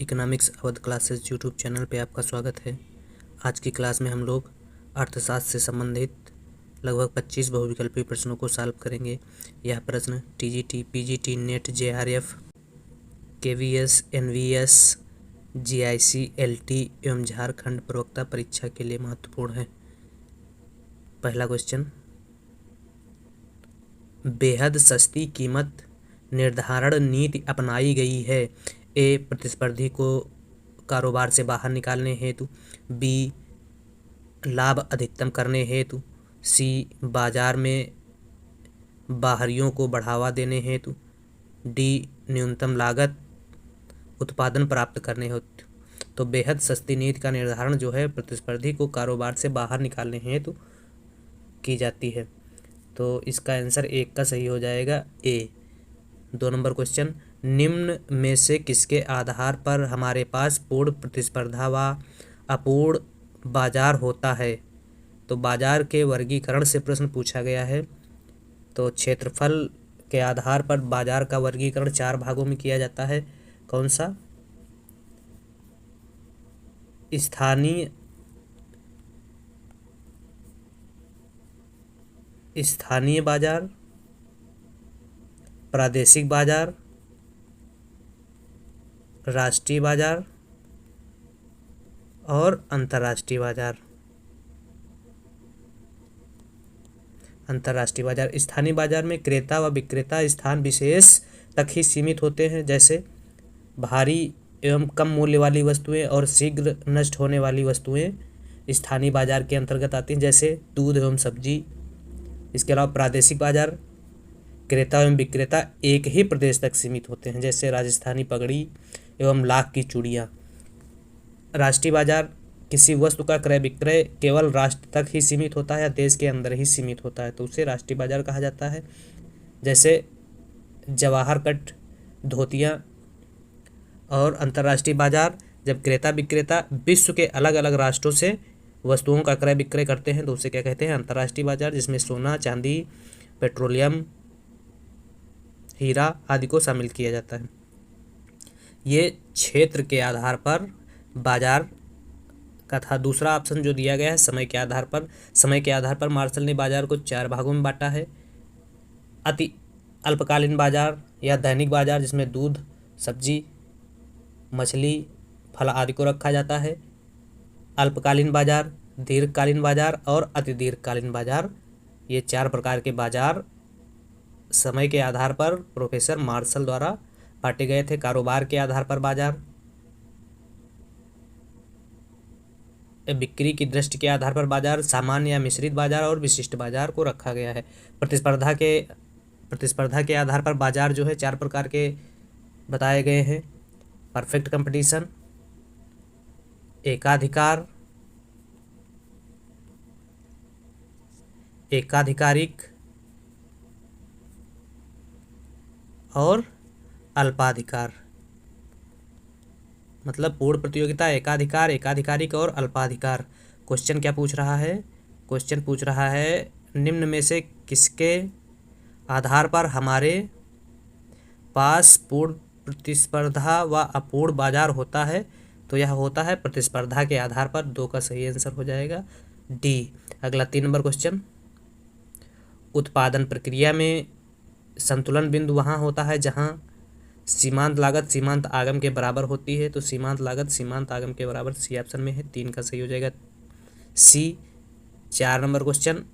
Economics Awadh classes YouTube channel पे आपका स्वागत है। आज की क्लास में हम लोग अर्थशास्त्र से संबंधित लगभग 25 बहुविकल्पीय प्रश्नों को सॉल्व करेंगे। यह प्रश्न TGT, PGT, NET, JRF, KVS, NVS, GIC, LT एवं झारखंड प्रवक्ता परीक्षा के लिए महत्वपूर्ण है। पहला क्वेश्चन, बेहद सस्ती कीमत निर्धारण नीति अपनाई गई है। ए, प्रतिस्पर्धी को कारोबार से बाहर निकालने हेतु। बी, लाभ अधिकतम करने हेतु। सी, बाजार में बाहरियों को बढ़ावा देने हेतु। डी, न्यूनतम लागत उत्पादन प्राप्त करने हेतु। तो बेहद सस्ती नीति का निर्धारण जो है प्रतिस्पर्धी को कारोबार से बाहर निकालने हेतु की जाती है। तो इसका आंसर एक का सही हो जाएगा ए। 2 नंबर क्वेश्चन, निम्न में से किसके आधार पर हमारे पास पूर्ण प्रतिस्पर्धा व अपूर्ण बाजार होता है। तो बाजार के वर्गीकरण से प्रश्न पूछा गया है। तो क्षेत्रफल के आधार पर बाजार का वर्गीकरण 4 भागों में किया जाता है। कौन सा? स्थानीय बाजार, प्रादेशिक बाजार, राष्ट्रीय बाजार और अंतर्राष्ट्रीय बाजार। अंतर्राष्ट्रीय बाजार, स्थानीय बाजार में क्रेता व विक्रेता स्थान विशेष तक ही सीमित होते हैं, जैसे भारी एवं कम मूल्य वाली वस्तुएं और शीघ्र नष्ट होने वाली वस्तुएं स्थानीय बाजार के अंतर्गत आती हैं, जैसे दूध एवं सब्जी। इसके अलावा प्रादेशिक बाजार, क्रेता एवं विक्रेता एक ही प्रदेश तक सीमित होते हैं, जैसे राजस्थानी पगड़ी एवं लाख की चूड़ियाँ। राष्ट्रीय बाजार, किसी वस्तु का क्रय विक्रय केवल राष्ट्र तक ही सीमित होता है या देश के अंदर ही सीमित होता है, तो उसे राष्ट्रीय बाजार कहा जाता है, जैसे जवाहर कट धोतियाँ। और अंतर्राष्ट्रीय बाजार, जब क्रेता विक्रेता विश्व के अलग अलग राष्ट्रों से वस्तुओं का क्रय विक्रय करते हैं तो उसे क्या कहते हैं? अंतर्राष्ट्रीय बाजार, जिसमें सोना, चांदी, पेट्रोलियम, हीरा आदि को शामिल किया जाता है। ये क्षेत्र के आधार पर बाजार का था। दूसरा ऑप्शन जो दिया गया है समय के आधार पर। समय के आधार पर मार्शल ने बाजार को 4 भागों में बांटा है। अति अल्पकालीन बाजार या दैनिक बाजार, जिसमें दूध, सब्जी, मछली, फल आदि को रखा जाता है। अल्पकालीन बाजार, दीर्घकालीन बाजार और अति दीर्घकालीन बाजार, ये 4 प्रकार के बाजार समय के आधार पर प्रोफेसर मार्शल द्वारा बांटे गए थे। कारोबार के आधार पर बाजार, बिक्री की दृष्टि के आधार पर बाजार, सामान्य या मिश्रित बाजार और विशिष्ट बाजार को रखा गया है। प्रतिस्पर्धा के आधार पर बाजार जो है 4 प्रकार के बताए गए हैं। परफेक्ट कंपटीशन, एकाधिकार, एकाधिकारिक और अल्पाधिकार। मतलब पूर्ण प्रतियोगिता, एकाधिकार, एकाधिकारिक और अल्पाधिकार। क्वेश्चन क्या पूछ रहा है? क्वेश्चन पूछ रहा है निम्न में से किसके आधार पर हमारे पास पूर्ण प्रतिस्पर्धा व अपूर्ण बाजार होता है। तो यह होता है प्रतिस्पर्धा के आधार पर। 2 का सही आंसर हो जाएगा डी। अगला 3 नंबर क्वेश्चन, उत्पादन प्रक्रिया में संतुलन बिंदु वहाँ होता है जहाँ सीमांत लागत सीमांत आगम के बराबर होती है। तो सीमांत लागत सीमांत आगम के बराबर सी ऑप्शन में है। 3 का सही हो जाएगा सी। 4 नंबर क्वेश्चन,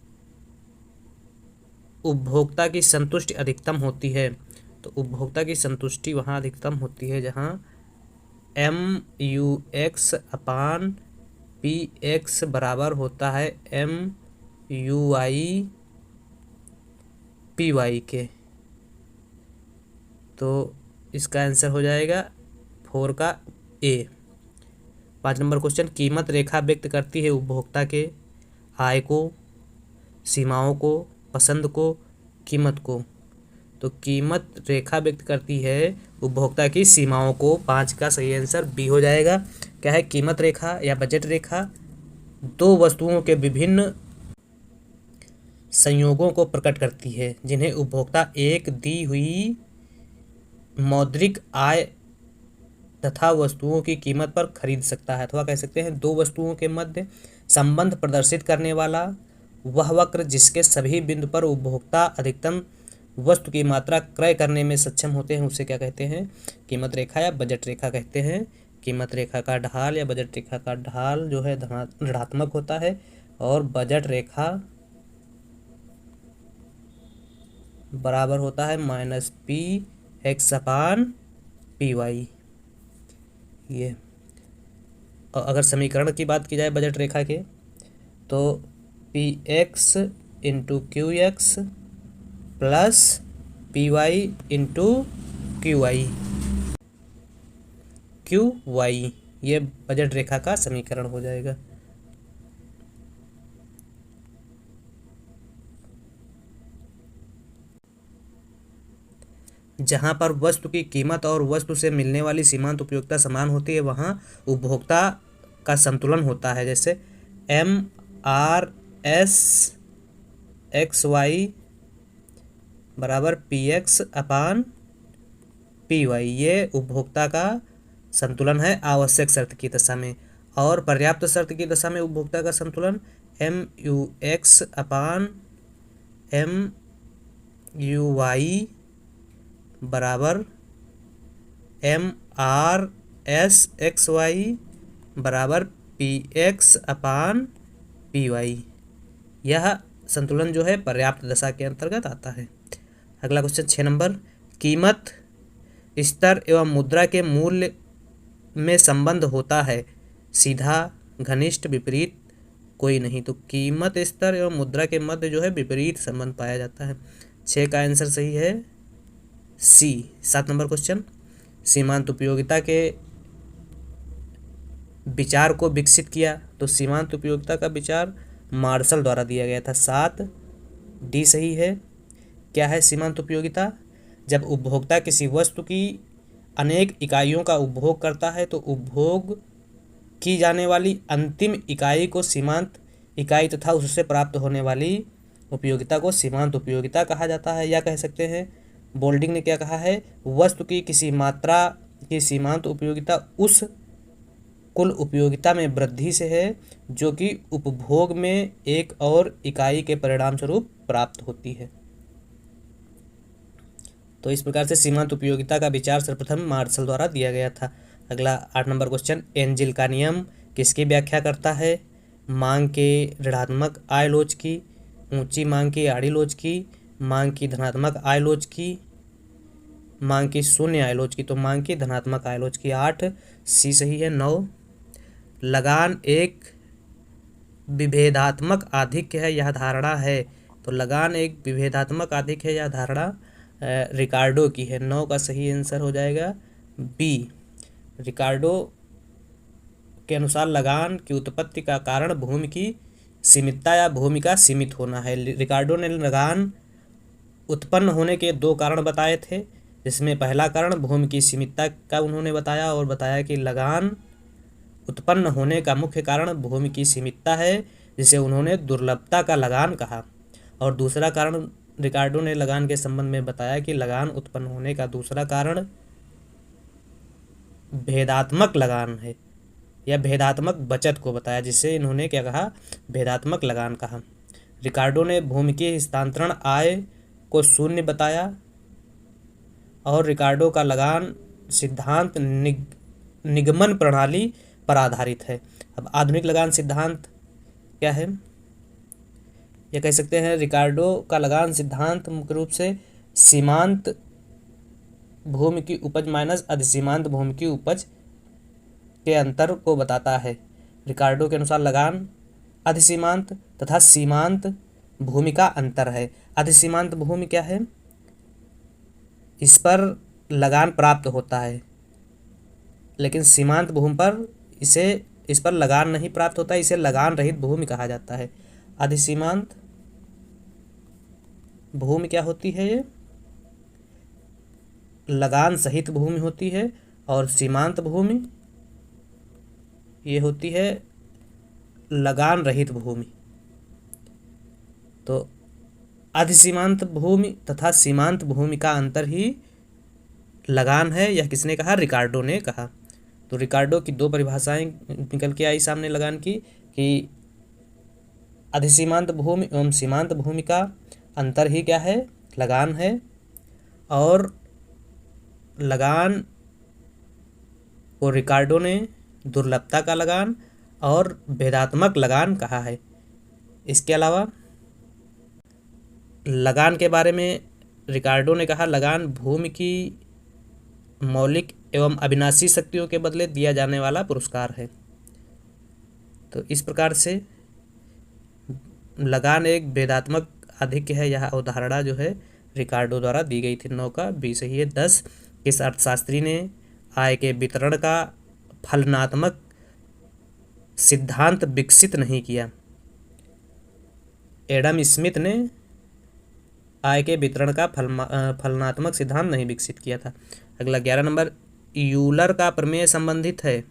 उपभोक्ता की संतुष्टि अधिकतम होती है। तो उपभोक्ता की संतुष्टि वहाँ अधिकतम होती है जहाँ MUX/PX बराबर होता है MUI/PY के। तो इसका आंसर हो जाएगा 4 का ए। 5 नंबर क्वेश्चन, कीमत रेखा व्यक्त करती है उपभोक्ता के आय को, सीमाओं को, पसंद को, कीमत को। तो कीमत रेखा व्यक्त करती है उपभोक्ता की सीमाओं को। 5 का सही आंसर बी हो जाएगा। क्या है? कीमत रेखा या बजट रेखा 2 वस्तुओं के विभिन्न संयोगों को प्रकट करती है जिन्हें उपभोक्ता एक दी हुई मौद्रिक आय तथा वस्तुओं की कीमत पर खरीद सकता है। अथवा कह सकते हैं दो वस्तुओं के मध्य संबंध प्रदर्शित करने वाला वह वक्र जिसके सभी बिंदु पर उपभोक्ता अधिकतम वस्तु की मात्रा क्रय करने में सक्षम होते हैं, उसे क्या कहते हैं? कीमत रेखा या बजट रेखा कहते हैं। कीमत रेखा का ढाल या बजट रेखा का ढाल जो है ऋणात्मक होता है और बजट रेखा बराबर होता है -P(x/Py)। ये और अगर समीकरण की बात की जाए बजट रेखा के तो Px × Qx plus Py × Qy ये बजट रेखा का समीकरण हो जाएगा। जहाँ पर वस्तु की कीमत और वस्तु से मिलने वाली सीमांत उपयोगिता समान होती है वहाँ उपभोक्ता का संतुलन होता है। जैसे MRS(xy) बराबर Px/Py ये उपभोक्ता का संतुलन है आवश्यक शर्त की दशा में। और पर्याप्त शर्त की दशा में उपभोक्ता का संतुलन MUX/MUy बराबर MRS(xy) बराबर Px/Py। यह संतुलन जो है पर्याप्त दशा के अंतर्गत आता है। अगला क्वेश्चन 6 नंबर, कीमत स्तर एवं मुद्रा के मूल्य में संबंध होता है, सीधा, घनिष्ठ, विपरीत, कोई नहीं। तो कीमत स्तर एवं मुद्रा के मध्य जो है विपरीत संबंध पाया जाता है। 6 का आंसर सही है सी। 7 नंबर क्वेश्चन, सीमांत उपयोगिता के विचार को विकसित किया। तो सीमांत उपयोगिता का विचार मार्शल द्वारा दिया गया था। 7 डी सही है। क्या है सीमांत उपयोगिता? जब उपभोक्ता किसी वस्तु की अनेक इकाइयों का उपभोग करता है तो उपभोग की जाने वाली अंतिम इकाई को सीमांत इकाई तथा उससे प्राप्त होने वाली उपयोगिता को सीमांत उपयोगिता कहा जाता है। या कह सकते हैं बोल्डिंग ने क्या कहा है, वस्तु की किसी मात्रा की सीमांत उपयोगिता उस कुल उपयोगिता में वृद्धि से है जो कि उपभोग में एक और इकाई के परिणाम स्वरूप प्राप्त होती है। तो इस प्रकार से सीमांत उपयोगिता का विचार सर्वप्रथम मार्शल द्वारा दिया गया था। अगला 8 नंबर क्वेश्चन, एंजिल का नियम किसकी व्याख्या करता है? मांग के ऋणात्मक आय लोच की, ऊंची मांग की आड़ी लोच की, मांग की धनात्मक आय लोच की, मांग की शून्य आय लोच की। तो मांग की धनात्मक आय लोच की। 8 सी सही है। 9 लगान एक विभेदात्मक आधिक्य है, यह धारणा है। तो लगान एक विभेदात्मक आधिक्य है, यह धारणा रिकार्डो की है। 9 का सही आंसर हो जाएगा बी। रिकार्डो के अनुसार लगान की उत्पत्ति का कारण भूमि की सीमितता या भूमि का सीमित होना है। रिकार्डो ने लगान उत्पन्न होने के 2 कारण बताए थे, जिसमें पहला कारण भूमि की सीमितता का उन्होंने बताया और बताया कि लगान उत्पन्न होने का मुख्य कारण भूमि की सीमितता है, जिसे उन्होंने दुर्लभता का लगान कहा। और दूसरा कारण रिकार्डो ने लगान के संबंध में बताया कि लगान उत्पन्न होने का दूसरा कारण भेदात्मक लगान है या भेदात्मक बचत को बताया, जिसे इन्होंने क्या कहा, भेदात्मक लगान कहा। रिकार्डो ने भूमि की हस्तांतरण आय को शून्य बताया और रिकार्डो का लगान सिद्धांत निगमन प्रणाली पर आधारित है। अब आधुनिक लगान सिद्धांत क्या है? यह कह सकते हैं रिकार्डो का लगान सिद्धांत मुख्य रूप से सीमांत भूमि की उपज माइनस अधिसीमांत भूमि की उपज के अंतर को बताता है। रिकार्डो के अनुसार लगान अधिसीमांत तथा सीमांत भूमि का अंतर है। अधिसीमांत भूमि क्या है? इस पर लगान प्राप्त होता है, लेकिन सीमांत भूमि पर इस पर लगान नहीं प्राप्त होता, इसे लगान रहित भूमि कहा जाता है। अधिसीमांत भूमि क्या होती है? ये लगान सहित भूमि होती है और सीमांत भूमि ये होती है लगान रहित भूमि। तो अधिसीमांत भूमि तथा सीमांत भूमि का अंतर ही लगान है। यह किसने कहा? रिकार्डो ने कहा। तो रिकार्डो की दो परिभाषाएं निकल के आई सामने लगान की कि अधिसीमांत भूमि एवं सीमांत भूमि का अंतर ही क्या है, लगान है, और लगान को रिकार्डो ने दुर्लभता का लगान और भेदात्मक लगान कहा है। इसके अलावा लगान के बारे में रिकार्डो ने कहा, लगान भूमि की मौलिक एवं अविनाशी शक्तियों के बदले दिया जाने वाला पुरस्कार है। तो इस प्रकार से लगान एक भेदात्मक आधिक्य है, यह अवधारणा जो है रिकार्डो द्वारा दी गई थी। 9 का बी सही है। 10, किस अर्थशास्त्री ने आय के वितरण का फलनात्मक सिद्धांत विकसित नहीं किया? एडम स्मिथ ने आय के वितरण का फलनात्मक सिद्धांत नहीं विकसित किया था। अगला 11 नंबर, यूलर का प्रमेय संबंधित है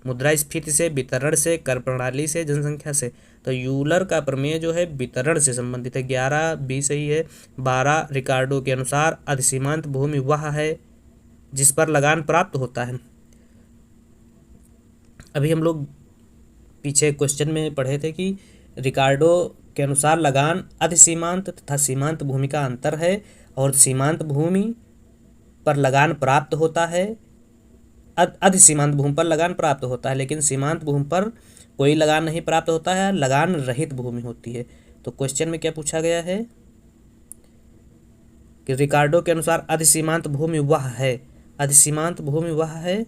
मुद्रास्फीति से, वितरण से, कर प्रणाली से, जनसंख्या से। तो यूलर का प्रमेय जो है वितरण से संबंधित है। 11 बी सही है। 12, रिकार्डो के अनुसार अधिसीमांत भूमि वह है जिस पर लगान प्राप्त होता है। अभी हम लोग पीछे क्वेश्चन में पढ़े थे कि रिकार्डो के अनुसार लगान अधिसीमांत तथा सीमांत भूमि का अंतर है, और सीमांत भूमि पर लगान प्राप्त होता है, अधिसीमांत भूमि पर लगान प्राप्त होता है, लेकिन सीमांत भूमि पर कोई लगान नहीं प्राप्त होता है, लगान रहित भूमि होती है। तो क्वेश्चन में क्या पूछा गया है कि रिकार्डो के अनुसार अधिसीमांत भूमि वह है, अधिसीमांत भूमि वह है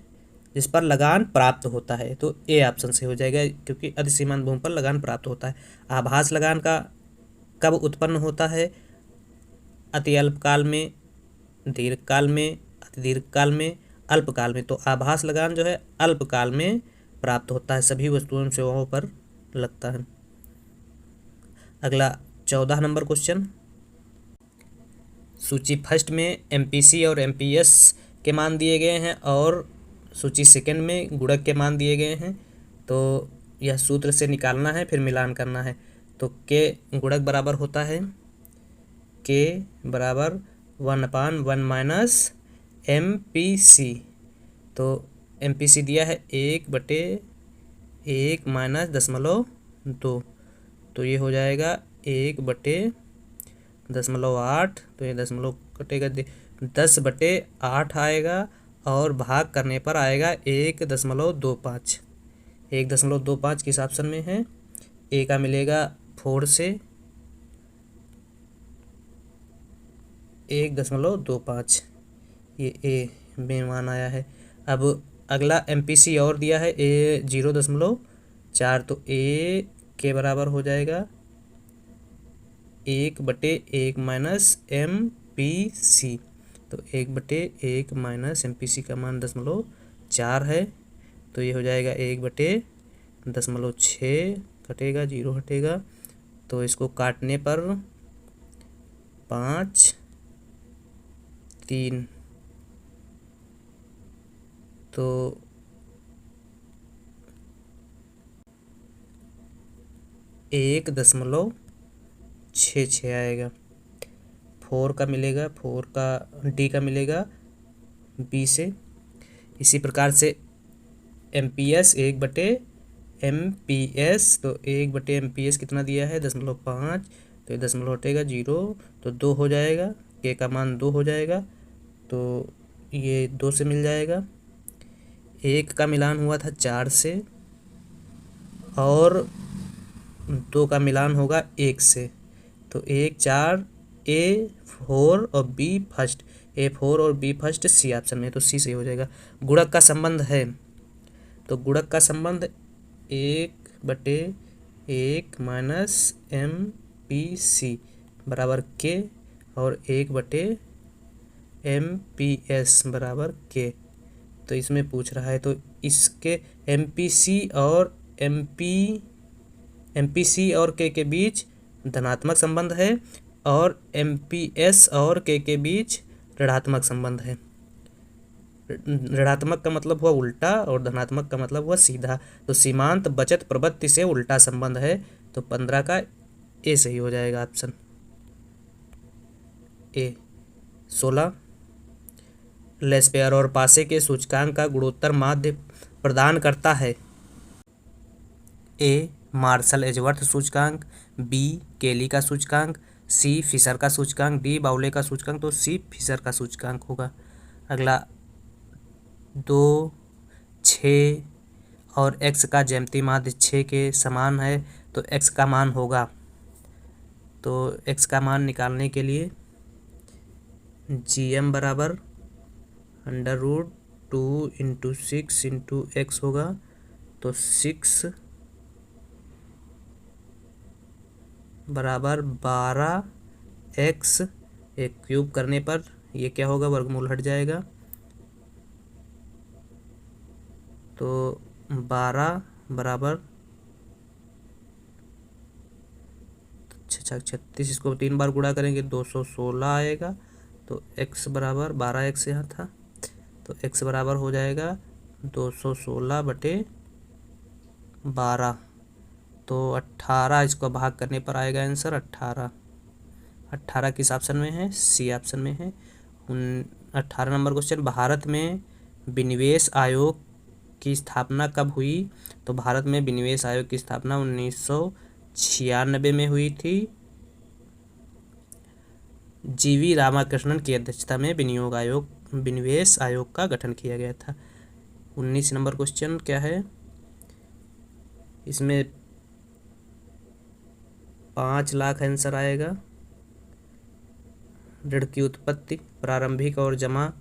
जिस पर लगान प्राप्त होता है। तो ए ऑप्शन से हो जाएगा, क्योंकि अधिसीमांत भूमि पर लगान प्राप्त होता है। आभास लगान का कब उत्पन्न होता है? अति अल्पकाल में, दीर्घकाल में, अति दीर्घकाल में, अल्पकाल में। तो आभास लगान जो है अल्पकाल में प्राप्त होता है, सभी वस्तुओं एवं सेवाओं पर लगता है। अगला 14 नंबर क्वेश्चन, सूची फर्स्ट में एमपीसी और एमपीएस के मान दिए गए हैं और सूची सेकंड में गुणक के मान दिए गए हैं। तो यह सूत्र से निकालना है, फिर मिलान करना है। तो के गुणक बराबर होता है के बराबर 1/1 माइनस एमपीसी। तो एमपीसी दिया है 1/1 माइनस 0.2, तो ये हो जाएगा 1/0.8। तो ये दशमलव कटेगा, 10/8 आएगा, और भाग करने पर आएगा 1.25। 1.25 किस ऑप्शन में है? ए का मिलेगा 4 से 1.25, ये ए में मान आया है। अब अगला एमपीसी और दिया है ए 0.4, तो ए के बराबर हो जाएगा 1/1 माइनस एमपीसी। तो 1/1 माइनस एमपीसी का मान 0.4 है, तो ये हो जाएगा 1/0.6 कटेगा, 0 हटेगा, तो इसको काटने पर 5, 3, तो 1.66 आएगा। 4 का मिलेगा, 4 का डी का मिलेगा बी से। इसी प्रकार से एमपीएस 1/एमपीएस, तो 1/एमपीएस कितना दिया है? 0.5, तो ये दशमलव हटेगा, 0, तो 2 हो जाएगा, के का मान 2 हो जाएगा, तो ये 2 से मिल जाएगा। 1 का मिलान हुआ था 4 से, और 2 का मिलान होगा 1 से, तो 1, 4, A4 और B फर्स्ट, A4 और B फर्स्ट सी ऑप्शन में, तो सी से हो जाएगा। गुणक का संबंध है, तो गुणक का संबंध 1/1 माइनस MPC बराबर के, और 1/MPS बराबर के। तो इसमें पूछ रहा है, तो इसके MPC और के बीच धनात्मक संबंध है, और MPS और के बीच ऋणात्मक संबंध है। ऋणात्मक का मतलब हुआ उल्टा, और धनात्मक का मतलब हुआ सीधा। तो सीमांत बचत प्रवृत्ति से उल्टा संबंध है, तो 15 का ए सही हो जाएगा ऑप्शन ए। 16, लेस्पेयर और पासे के सूचकांक का गुणोत्तर माध्य प्रदान करता है? ए मार्शल एजवर्थ सूचकांक, बी केली का सूचकांक, सी फिशर का सूचकांक, डी बाउले का सूचकांक। तो सी फिशर का सूचकांक होगा। अगला 2, 6 और x का ज्यामितीय माध्य 6 के समान है, तो x का मान होगा। तो x का मान निकालने के लिए gm बराबर √2 × 6 × x होगा। तो 6 बराबर 12x, एक क्यूब करने पर ये क्या होगा, वर्गमूल हट जाएगा। तो 12 बराबर 36, इसको 3 बार गुणा करेंगे 216 आएगा। तो x बराबर 12x यहाँ था, तो x बराबर हो जाएगा 216/12। तो 18, इसको भाग करने पर आएगा आंसर 18। 18 किस ऑप्शन में है? सी ऑप्शन में है। 18 नंबर क्वेश्चन, भारत में विनिवेश आयोग की स्थापना कब हुई? तो भारत में विनिवेश आयोग की स्थापना 1996 में हुई थी। जीवी रामाकृष्णन की अध्यक्षता में विनिवेश आयोग का गठन किया गया था। 19 नंबर क्वेश्चन क्या है? इसमें 5 लाख आंसर आएगा। ऋण की उत्पत्ति प्रारंभिक और जमा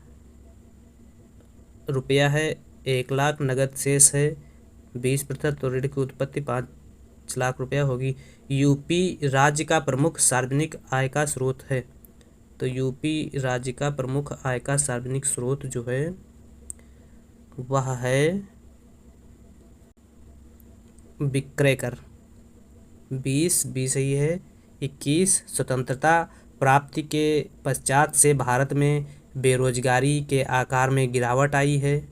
रुपया है 1 लाख, नगद शेष है 20%, तो ऋण की उत्पत्ति 5 लाख रुपया होगी। यूपी राज्य का प्रमुख सार्वजनिक आय का स्रोत है? तो यूपी राज्य का प्रमुख आय का सार्वजनिक स्रोत जो है वह है विक्रय कर। 20 बी सही है। 21 स्वतंत्रता प्राप्ति के पश्चात से भारत में बेरोजगारी के आकार में गिरावट आई है।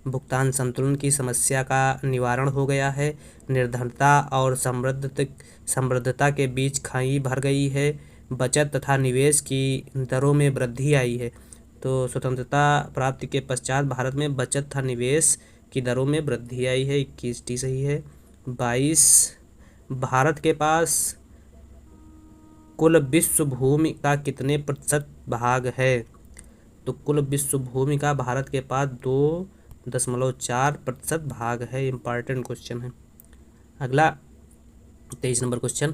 भुगतान संतुलन की समस्या का निवारण हो गया है। निर्धनता और समृद्धता के बीच खाई भर गई है। बचत तथा निवेश की दरों में वृद्धि आई है। तो स्वतंत्रता प्राप्ति के पश्चात भारत में बचत तथा निवेश की दरों में वृद्धि आई है। 21 डी सही है। 22 भारत के पास कुल विश्व भूमि का कितने प्रतिशत भाग है? तो कुल विश्व भूमि का भारत के पास 2.4% भाग है। इम्पॉर्टेंट क्वेश्चन है। अगला 23 नंबर क्वेश्चन,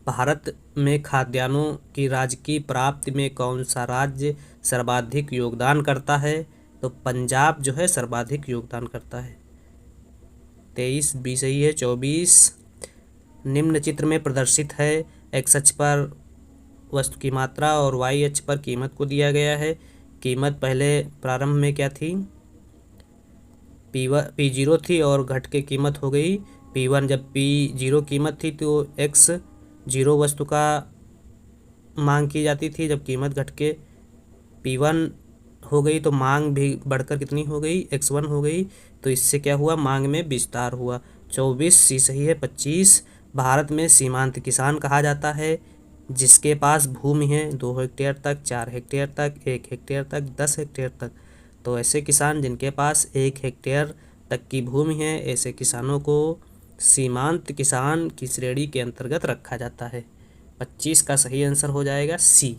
भारत में खाद्यान्नों की राजकीय प्राप्ति में कौन सा राज्य सर्वाधिक योगदान करता है? तो पंजाब जो है सर्वाधिक योगदान करता है। 23 बी सही है। 24 निम्न चित्र में प्रदर्शित है। एक्स अक्ष पर वस्तु की मात्रा और वाई अक्ष पर कीमत को दिया गया है। कीमत पहले प्रारंभ में क्या थी? P0 थी और घट के कीमत हो गई P1। जब P0 कीमत थी तो X0 वस्तु का मांग की जाती थी। जब कीमत घट के P1 हो गई तो मांग भी बढ़कर कितनी हो गई? X1 हो गई। तो इससे क्या हुआ? मांग में विस्तार हुआ। 24 सी सही है। 25 भारत में सीमांत किसान कहा जाता है जिसके पास भूमि है 2 हेक्टेयर तक, 4 हेक्टेयर तक, 1 हेक्टेयर तक, 10 हेक्टेयर तक। तो ऐसे किसान जिनके पास 1 हेक्टेयर तक की भूमि है, ऐसे किसानों को सीमांत किसान की श्रेणी के अंतर्गत रखा जाता है। 25 का सही आंसर हो जाएगा सी।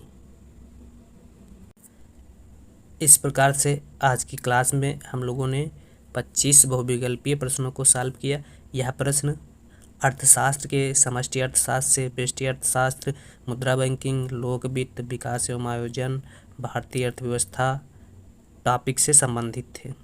इस प्रकार से आज की क्लास में हम लोगों ने 25 बहुविकल्पीय प्रश्नों को सॉल्व किया। यह प्रश्न अर्थशास्त्र के समष्टि अर्थशास्त्र से व्यष्टि अर्थशास्त्र, मुद्रा बैंकिंग, लोक वित्त, विकास एवं आयोजन, भारतीय अर्थव्यवस्था टॉपिक से संबंधित थे।